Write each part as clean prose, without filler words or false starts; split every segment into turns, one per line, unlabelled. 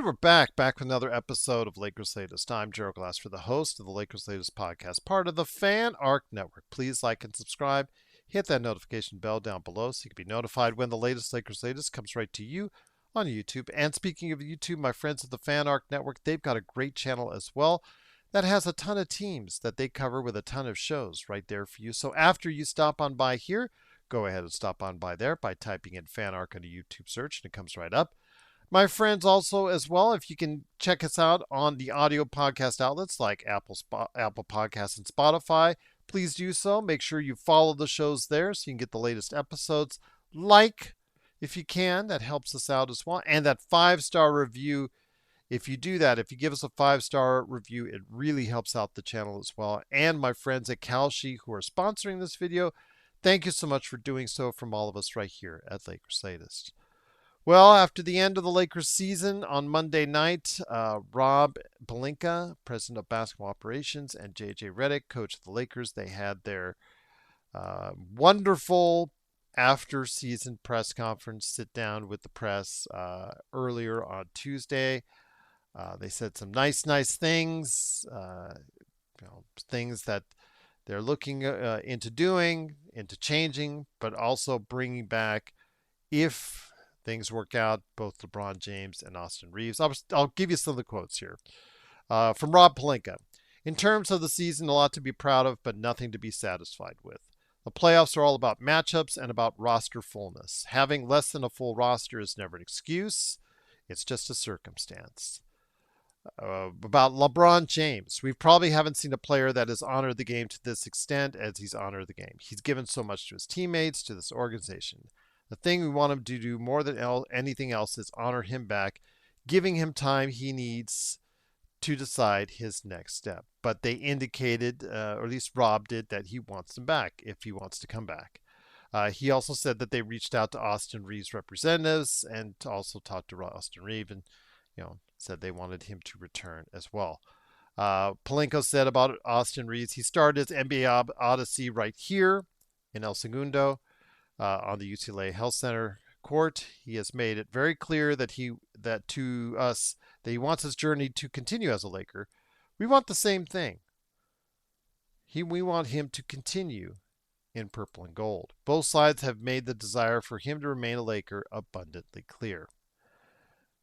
We're back with another episode of Lakers Latest. I'm Gerald Glassford, the host of the Lakers Latest podcast, part of the Fan Arc Network. Please like and subscribe. Hit that notification bell down below so you can be notified when the latest Lakers Latest comes right to you on YouTube. And speaking of YouTube, my friends at the Fan Arc Network, they've got a great channel as well that has a ton of teams that they cover with a ton of shows right there for you. So after you stop on by here, go ahead and stop on by there by typing in Fan Arc on a YouTube search and it comes right up. My friends, also as well, if you can check us out on the audio podcast outlets like Apple Podcasts and Spotify, please do so. Make sure you follow the shows there so you can get the latest episodes. Like, if you can, that helps us out as well. And that 5-star review, if you do that, if you give us a 5-star review, it really helps out the channel as well. And my friends at Kalshi who are sponsoring this video, thank you so much for doing so from all of us right here at Lakers Latest. Well, after the end of the Lakers season on Monday night, Rob Pelinka, president of basketball operations, and J.J. Redick, coach of the Lakers, they had their wonderful after-season press conference, sit down with the press earlier on Tuesday. They said some nice things, things that they're looking into doing, into changing, but also bringing back if things work out, both LeBron James and Austin Reeves. I'll give you some of the quotes here. From Rob Pelinka. In terms of the season, a lot to be proud of, but nothing to be satisfied with. The playoffs are all about matchups and about roster fullness. Having less than a full roster is never an excuse. It's just a circumstance. About LeBron James. We probably haven't seen a player that has honored the game to this extent as he's honored the game. He's given so much to his teammates, to this organization. The thing we want him to do more than anything else is honor him back, giving him time he needs to decide his next step. But they indicated, or at least Rob did, that he wants him back if he wants to come back. He also said that they reached out to Austin Reeves' representatives and also talked to Austin Reeves and, said they wanted him to return as well. Pelinka said about Austin Reeves, he started his NBA odyssey right here in El Segundo. On the UCLA Health Center court. He has made it very clear that he wants his journey to continue as a Laker. We want the same thing. We want him to continue in purple and gold. Both sides have made the desire for him to remain a Laker abundantly clear.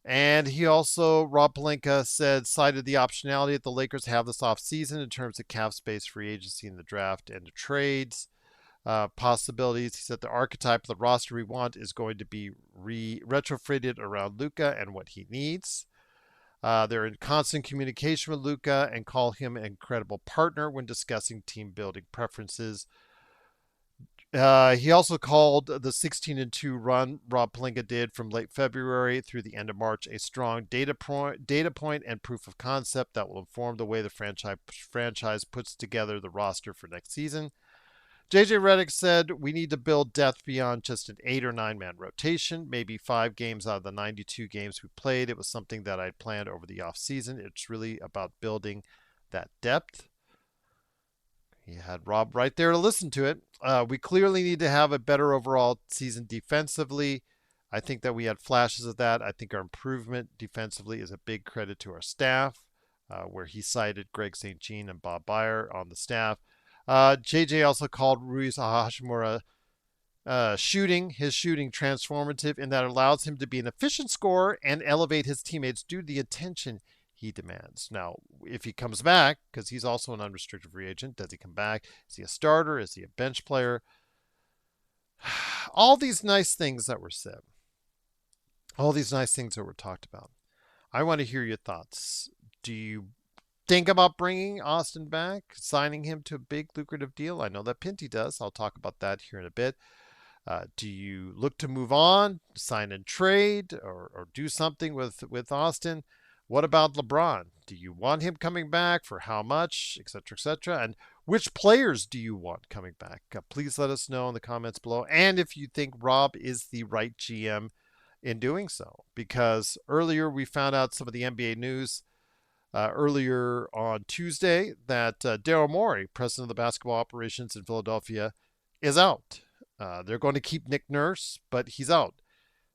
And he also, Rob Pelinka cited the optionality that the Lakers have this offseason in terms of cap space, free agency in the draft, and the trades. Possibilities. He said the archetype of the roster we want is going to be retrofitted around Luka and what he needs. They're in constant communication with Luka and call him an incredible partner when discussing team building preferences. He also called the 16-2 run Rob Pelinka did from late February through the end of March a strong data point and proof of concept that will inform the way the franchise puts together the roster for next season. J.J. Redick said, we need to build depth beyond just an 8 or 9-man rotation, maybe 5 games out of the 92 games we played. It was something that I'd planned over the offseason. It's really about building that depth. He had Rob right there to listen to it. We clearly need to have a better overall season defensively. I think that we had flashes of that. I think our improvement defensively is a big credit to our staff, where he cited Greg St. Jean and Bob Byer on the staff. JJ also called Ruiz Hashimura his shooting transformative in that it allows him to be an efficient scorer and elevate his teammates due to the attention he demands. Now, if he comes back, because he's also an unrestricted free agent, does he come back? Is he a starter? Is he a bench player? All these nice things that were said. All these nice things that were talked about. I want to hear your thoughts. Do you think about bringing Austin back, signing him to a big lucrative deal? I know that Pinty does. I'll talk about that here in a bit. Do you look to move on, sign and trade, or do something with Austin? What about LeBron? Do you want him coming back? For how much? Etc., etc. And which players do you want coming back? Please let us know in the comments below. And if you think Rob is the right GM in doing so. Because earlier we found out some of the NBA news earlier on Tuesday that Daryl Morey, president of the basketball operations in Philadelphia, is out. They're going to keep Nick Nurse, but he's out.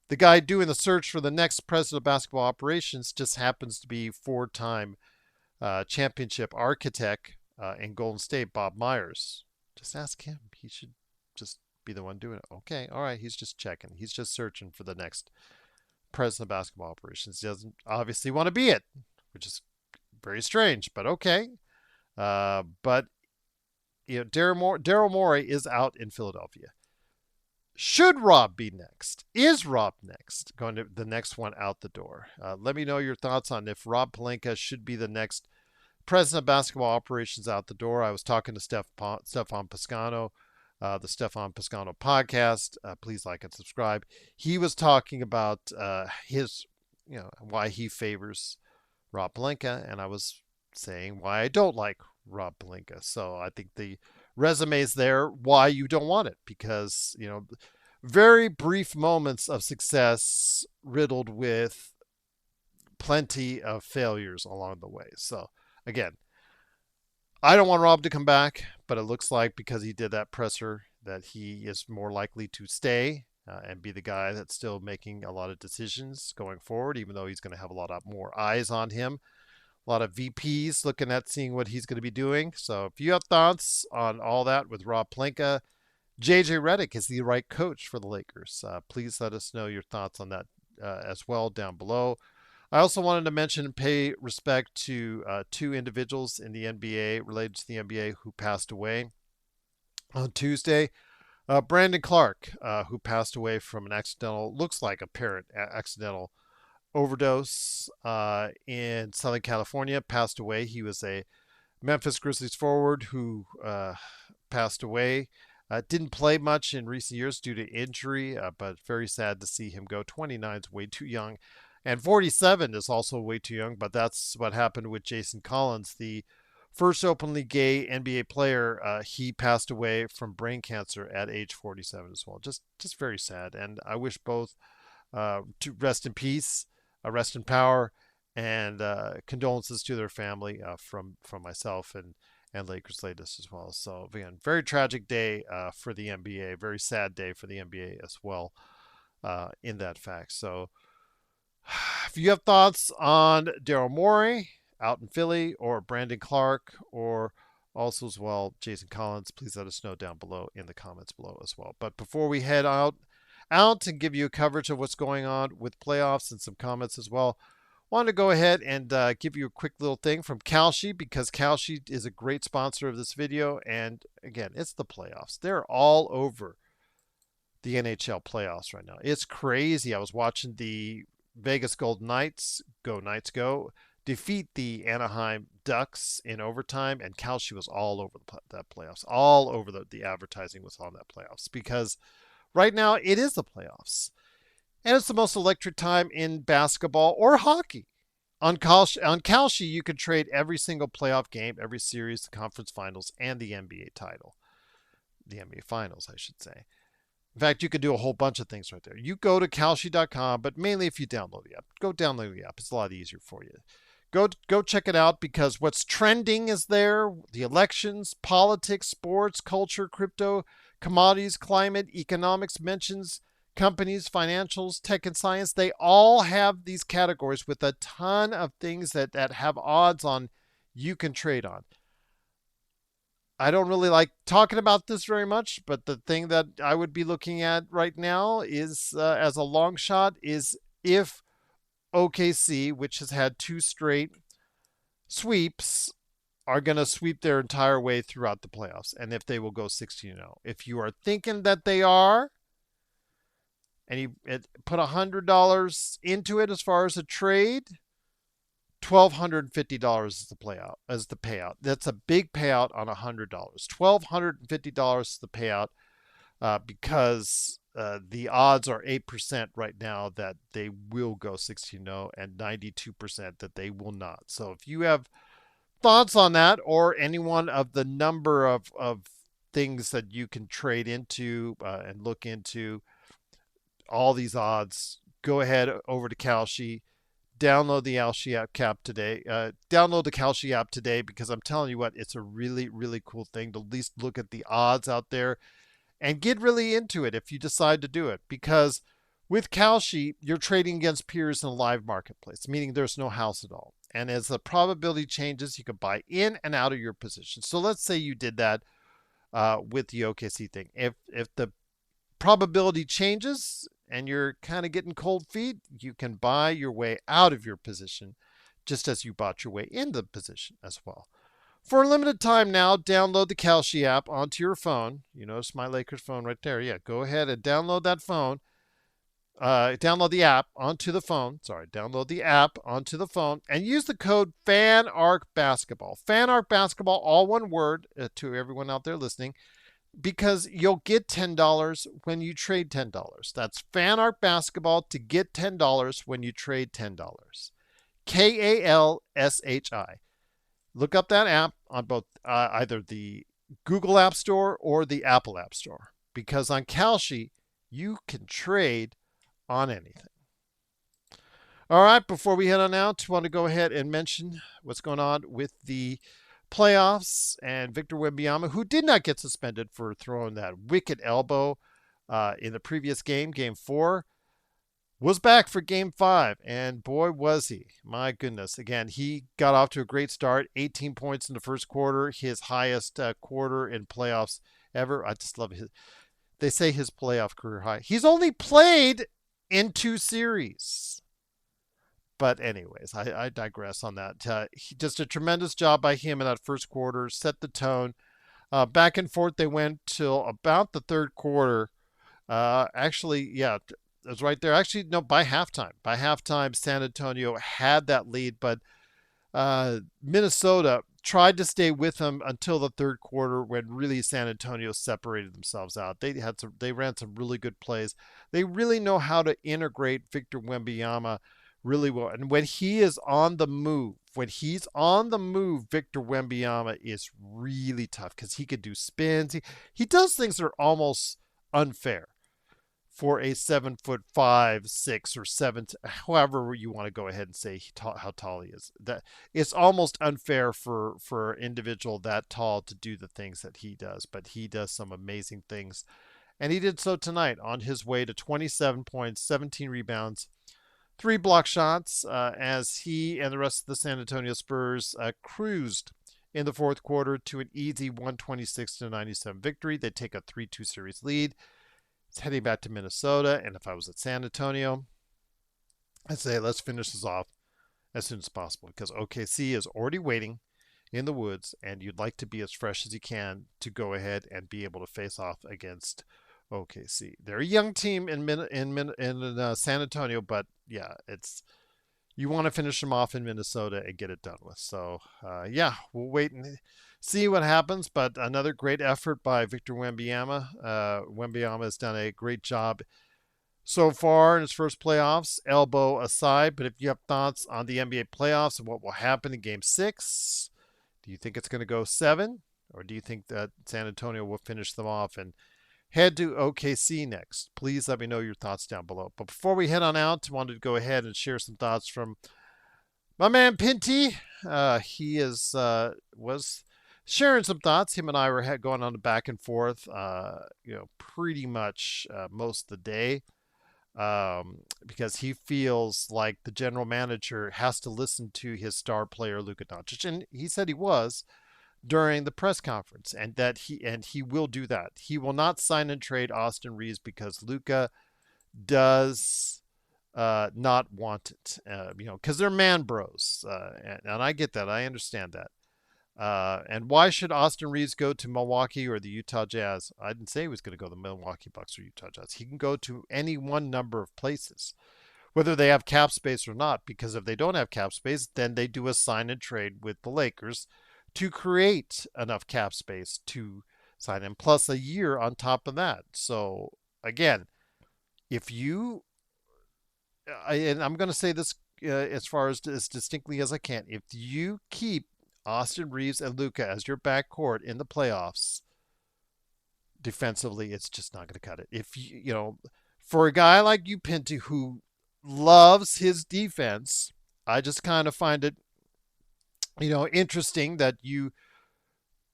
The guy doing the search for the next president of basketball operations just happens to be four-time championship architect in Golden State, Bob Myers. Just ask him. He should just be the one doing it. Okay, all right. He's just checking. He's just searching for the next president of basketball operations. He doesn't obviously want to be it, which is very strange, but okay. But Daryl Morey is out in Philadelphia. Should Rob be next? Is Rob next? Going to the next one out the door. Let me know your thoughts on if Rob Pelinka should be the next president of basketball operations out the door. I was talking to Stefan Piscano, the Stefan Piscano podcast. Please like and subscribe. He was talking about his, why he favors Rob Pelinka, and I was saying why I don't like Rob Pelinka. So I think the resume's there. Why you don't want it? Because very brief moments of success riddled with plenty of failures along the way. So again, I don't want Rob to come back, but it looks like because he did that presser that he is more likely to stay and be the guy that's still making a lot of decisions going forward, even though he's going to have a lot of more eyes on him. A lot of VPs looking at seeing what he's going to be doing. So if you have thoughts on all that with Rob Pelinka, JJ Redick is the right coach for the Lakers. Please let us know your thoughts on that as well down below. I also wanted to mention and pay respect to two individuals in the NBA related to the NBA who passed away on Tuesday. Brandon Clark, who passed away from an looks like apparent accidental overdose in Southern California, passed away. He was a Memphis Grizzlies forward who passed away. Didn't play much in recent years due to injury, but very sad to see him go. 29 is way too young. And 47 is also way too young, but that's what happened with Jason Collins, the first openly gay NBA player. He passed away from brain cancer at age 47 as well. Just very sad. And I wish both to rest in peace, rest in power, and condolences to their family from myself and Lakers latest as well. So again, very tragic day for the NBA, very sad day for the NBA as well in that fact. So if you have thoughts on Daryl Morey out in Philly or Brandon Clark or also as well Jason Collins, please let us know down below in the comments below as well. But before we head out and give you a coverage of what's going on with playoffs and some comments as well, wanted to go ahead and give you a quick little thing from Kalshi, because Kalshi is a great sponsor of this video. And again, it's the playoffs. They're all over the NHL playoffs right now. It's crazy. I was watching the Vegas Golden Knights, go Knights go, defeat the Anaheim Ducks in overtime, and Kalshi was all over that playoffs. All over the advertising was on that playoffs, because right now it is the playoffs. And it's the most electric time in basketball or hockey. On Kalshi, you can trade every single playoff game, every series, the conference finals, and the NBA title. The NBA finals, I should say. In fact, you could do a whole bunch of things right there. You go to Kalshi.com, but mainly if you download the app. Go download the app. It's a lot easier for you. Go check it out, because what's trending is there. The elections, politics, sports, culture, crypto, commodities, climate, economics, mentions, companies, financials, tech, and science. They all have these categories with a ton of things that have odds on you can trade on. I don't really like talking about this very much, but the thing that I would be looking at right now is, as a long shot, is if OKC, which has had 2 straight sweeps, are going to sweep their entire way throughout the playoffs, and if they will go 16-0. If you are thinking that they are, and you put $100 into it as far as a trade, $1,250 is the payout. That's a big payout on $100. $1,250 is the payout because the odds are 8% right now that they will go 16-0 and 92% that they will not. So if you have thoughts on that, or any one of the number of things that you can trade into and look into all these odds, go ahead over to Kalshi. Download the Kalshi app today. Download the Kalshi app today, because I'm telling you what, it's a really, really cool thing to at least look at the odds out there and get really into it if you decide to do it. Because With Kalshi, you're trading against peers in a live marketplace, meaning there's no house at all. And as the probability changes, you can buy in and out of your position. So let's say you did that with the OKC thing. If the probability changes and you're kind of getting cold feet, you can buy your way out of your position just as you bought your way in the position as well. For a limited time now, download the Kalshi app onto your phone. You notice my Lakers phone right there. Yeah, go ahead and download that phone. Download the app onto the phone. Sorry, download the app onto the phone and use the code FANARCBasketball. FANARCBasketball, all one word to everyone out there listening, because you'll get $10 when you trade $10. That's FANARCBasketball to get $10 when you trade $10. KALSHI. Look up that app on both either the Google App Store or the Apple App Store, because on Kalshi, you can trade on anything. All right, before we head on out, I want to go ahead and mention what's going on with the playoffs and Victor Wembanyama, who did not get suspended for throwing that wicked elbow in the previous game, Game 4, was back for Game 5, and boy, was he. My goodness. Again, he got off to a great start, 18 points in the first quarter, his highest quarter in playoffs ever. I just love his. They say his playoff career high. He's only played in 2 series. But anyways, I digress on that. Just a tremendous job by him in that first quarter, set the tone. Back and forth they went till about the third quarter. Actually, yeah, it was right there. Actually, no, by halftime. By halftime, San Antonio had that lead, but Minnesota tried to stay with them until the third quarter, when really San Antonio separated themselves out. They ran some really good plays. They really know how to integrate Victor Wembanyama really well. And when he is on the move, Victor Wembanyama is really tough because he could do spins. He does things that are almost unfair for a 7'5", 6 or 7, however you want to go ahead and say how tall he is. That it's almost unfair for an individual that tall to do the things that he does, but he does some amazing things, and he did so tonight on his way to 27 points, 17 rebounds, 3 block shots, as he and the rest of the San Antonio Spurs cruised in the fourth quarter to an easy 126-97 victory. They take a 3-2 series lead. It's heading back to Minnesota, and if I was at San Antonio, I'd say let's finish this off as soon as possible, because OKC is already waiting in the woods, and you'd like to be as fresh as you can to go ahead and be able to face off against OKC. They're a young team in San Antonio, but yeah, you want to finish them off in Minnesota and get it done with. So yeah, we'll wait and see what happens. But another great effort by Victor Wembanyama. Wembanyama has done a great job so far in his first playoffs, elbow aside. But if you have thoughts on the NBA playoffs and what will happen in Game 6, do you think it's going to go 7? Or do you think that San Antonio will finish them off and head to OKC next? Please let me know your thoughts down below. But before we head on out, I wanted to go ahead and share some thoughts from my man Pinty. He was sharing some thoughts. Him and I were going on the back and forth, pretty much most of the day, because he feels like the general manager has to listen to his star player Luka Doncic, and he said he was during the press conference, and that he will do that. He will not sign and trade Austin Reeves because Luka does not want it, because they're man bros, and I get that. I understand that. And why should Austin Reeves go to Milwaukee or the Utah Jazz? I didn't say he was going to go to the Milwaukee Bucks or Utah Jazz. He can go to any one number of places, whether they have cap space or not, because if they don't have cap space, then they do a sign and trade with the Lakers to create enough cap space to sign him, plus a year on top of that. So again, if you, and I'm going to say this as far as distinctly as I can, if you keep Austin Reeves and Luka as your backcourt in the playoffs, defensively, it's just not going to cut it. If for a guy like you, Pinty, who loves his defense, I just kind of find it interesting that you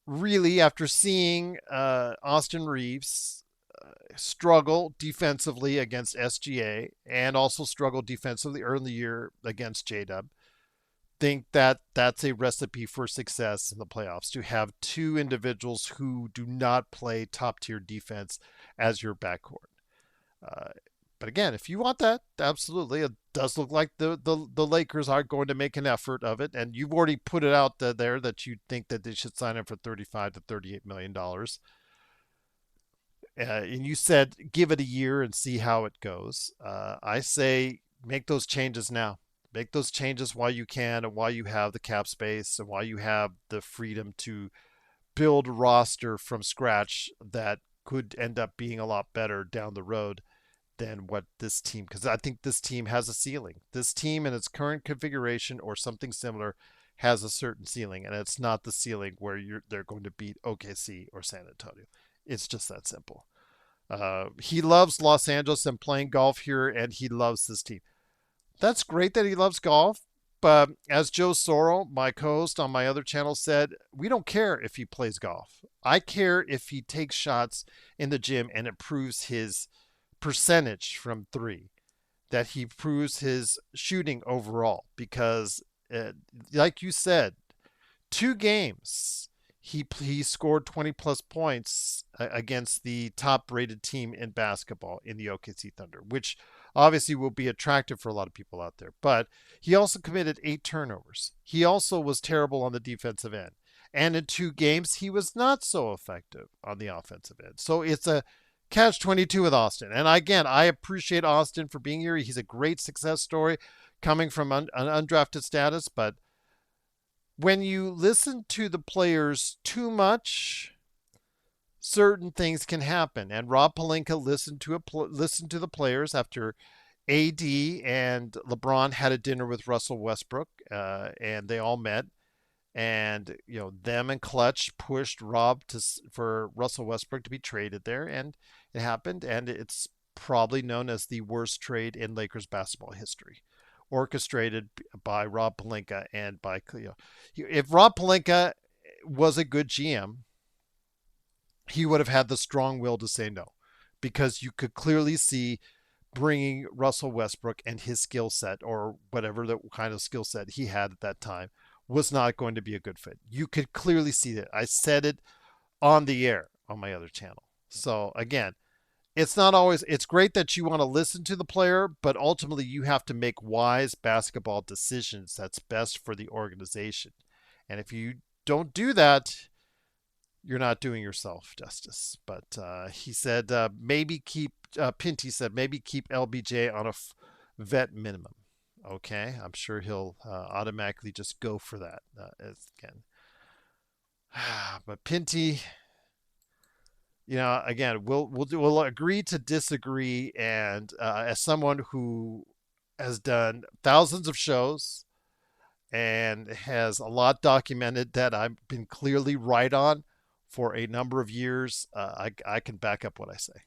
really, after seeing Austin Reeves struggle defensively against SGA and also struggle defensively early in the year against JDub. Think that that's a recipe for success in the playoffs to have two individuals who do not play top tier defense as your backcourt. Uh, but again, if you want that, absolutely, it does look like the Lakers are going to make an effort of it, and you've already put it out there that you think that they should sign him for 35 to 38 million dollars. And you said give it a year and see how it goes. I say make those changes now. Make those changes while you can and while you have the cap space and while you have the freedom to build a roster from scratch that could end up being a lot better down the road than what this team, because I think this team has a ceiling. This team in its current configuration or something similar has a certain ceiling, and it's not the ceiling where they're going to beat OKC or San Antonio. It's just that simple. He loves Los Angeles and playing golf here, and he loves this team. That's great that he loves golf, but as Joe Sorrell, my co-host on my other channel, said, we don't care if he plays golf. I care if he takes shots in the gym and improves his percentage from three, that he improves his shooting overall. Because, like you said, 2 games he scored 20 plus points against the top rated team in basketball in the OKC Thunder, which obviously will be attractive for a lot of people out there. But he also committed 8 turnovers. He also was terrible on the defensive end. And in 2 games, he was not so effective on the offensive end. So it's a catch 22 with Austin. And again, I appreciate Austin for being here. He's a great success story coming from an undrafted status, but when you listen to the players too much, certain things can happen. And Rob Pelinka listened to the players after AD and LeBron had a dinner with Russell Westbrook, and they all met. And them and Clutch pushed for Russell Westbrook to be traded there, and it happened. And it's probably known as the worst trade in Lakers basketball history, orchestrated by Rob Pelinka and by if Rob Pelinka was a good GM, he would have had the strong will to say no, because you could clearly see bringing Russell Westbrook and his skill set, or whatever the kind of skill set he had at that time, was not going to be a good fit. You could clearly see that. I said it on the air on my other channel. So again, it's great that you want to listen to the player, but ultimately you have to make wise basketball decisions that's best for the organization. And if you don't do that, you're not doing yourself justice. But he said Pinty said maybe keep LBJ on a vet minimum. Okay, I'm sure he'll automatically just go for that again. But Pinty, again, we'll agree to disagree. And as someone who has done thousands of shows and has a lot documented that I've been clearly right on for a number of years, I can back up what I say,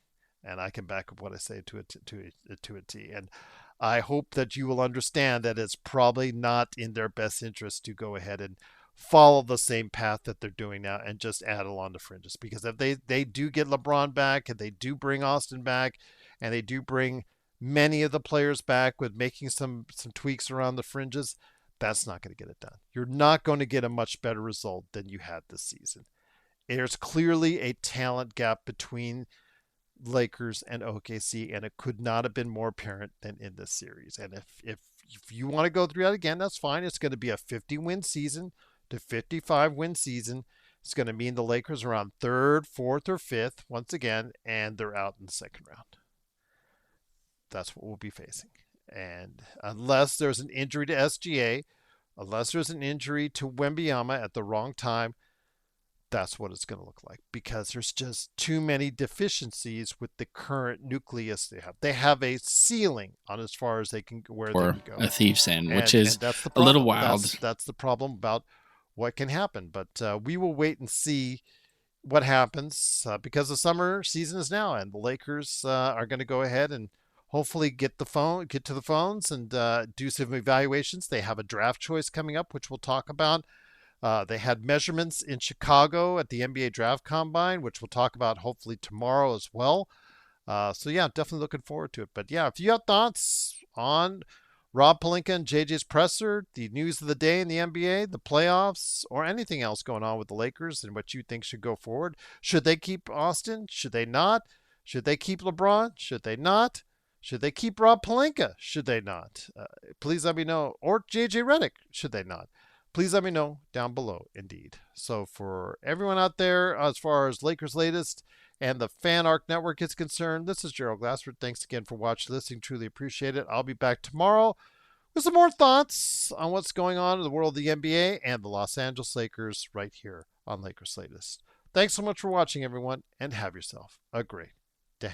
and I can back up what I say to a T. And I hope that you will understand that it's probably not in their best interest to go ahead and follow the same path that they're doing now and just add along the fringes. Because if they do get LeBron back, and they do bring Austin back, and they do bring many of the players back with making some tweaks around the fringes, that's not going to get it done. You're not going to get a much better result than you had this season. There's clearly a talent gap between Lakers and OKC, and it could not have been more apparent than in this series. And if you want to go through that again, that's fine. It's going to be a 50-win season to 55-win season. It's going to mean the Lakers are on third, fourth, or fifth once again, and they're out in the second round. That's what we'll be facing. And unless there's an injury to SGA, unless there's an injury to Wembanyama at the wrong time, that's what it's going to look like, because there's just too many deficiencies with the current nucleus they have. They have a ceiling on as far as they can they can go.
A thief's end, which is that's the a little wild.
That's the problem about what can happen. But we will wait and see what happens because the summer season is now, and the Lakers are going to go ahead and hopefully get to the phones and do some evaluations. They have a draft choice coming up, which we'll talk about. They had measurements in Chicago at the NBA Draft Combine, which we'll talk about hopefully tomorrow as well. So yeah, definitely looking forward to it. But yeah, if you have thoughts on Rob Pelinka and JJ's presser, the news of the day in the NBA, the playoffs, or anything else going on with the Lakers and what you think should go forward, should they keep Austin? Should they not? Should they keep LeBron? Should they not? Should they keep Rob Pelinka? Should they not? Please let me know. Or JJ Redick? Should they not? Please let me know down below, indeed. So for everyone out there, as far as Lakers latest and the Fan Arc Network is concerned, this is Gerald Glassford. Thanks again for watching, listening. Truly appreciate it. I'll be back tomorrow with some more thoughts on what's going on in the world of the NBA and the Los Angeles Lakers right here on Lakers Latest. Thanks so much for watching, everyone, and have yourself a great day.